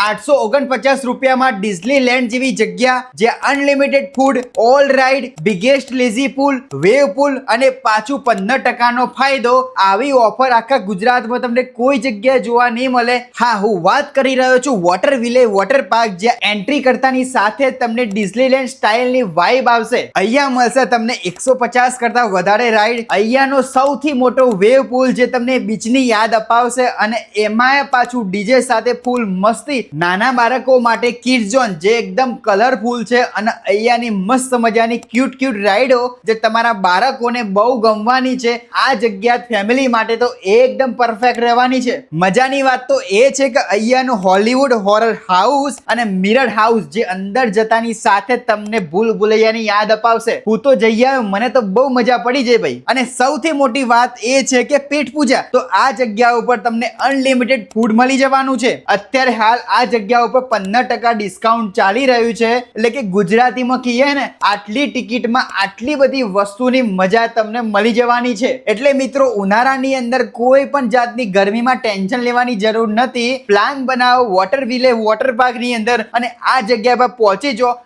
849 રૂપિયામાં ડિઝનીલેન્ડ જેવી જગ્યા, જ્યાં unlimited food, all ride, biggest lazy pool, wave pool અને પાછું 15% ફાયદો. આવી ઓફર આખા ગુજરાતમાં તમને કોઈ જગ્યાએ જોવા નહીં મળે. હા, હું વાત કરી રહ્યો છું વોટર વિલે વોટર પાર્ક, જ્યાં એન્ટ્રી કરતાની સાથે તમને ડિઝનીલેન્ડ સ્ટાઇલની વાઇબ આવશે. અહીંયા મળશે તમને 150 કરતા વધારે રાઇડ, અહીંયાનો સૌથી મોટો વેવ પૂલ જે તમને બીચની યાદ અપાવશે, અને એમાં પાછું ડીજે સાથે ફૂલ મસ્તી. નાના બાળકો માટે કિડ્સ ઝોન જે એકદમ કલરફુલ છે, અને અહીંયાની મસ્ત મજાની ક્યુટ રાઇડો જે તમારા બાળકોને બહુ ગમવાની છે. આ જગ્યા ફેમિલી માટે તો એકદમ પરફેક્ટ રહેવાની છે. મજાની વાત તો એ છે કે અહીંયાનું હોલીવુડ હોરર હાઉસ અને મિરર હાઉસ જે અંદર જતાની સાથે તમને ભૂલ ભૂલૈયાની યાદ અપાવશે. હું તો જઈ આવ્યો, મને તો બહુ મજા પડી જાય ભાઈ. અને સૌથી મોટી વાત એ છે કે પેટ પૂજા, તો આ જગ્યા ઉપર તમને અનલિમિટેડ ફૂડ મળી જવાનું છે. અત્યારે હાલ આ જગ્યા ઉપર 15% ડિસ્કાઉન્ટ ચાલી રહ્યું છે. એટલે કે ગુજરાતીમાં કહીએ ને, આટલી ટિકિટમાં આટલી બધી વસ્તુની મજા તમને મળી જવાની છે. એટલે મિત્રો, ઉનાળાની અંદર કોઈ પણ જાતની ગરમીમાં ટેન્શન લેવાની જરૂર નથી. પ્લાન બનાવો વોટર વિલે વોટર પાર્ક ની અંદર અને આ જગ્યા પર પહોંચી જાઓ.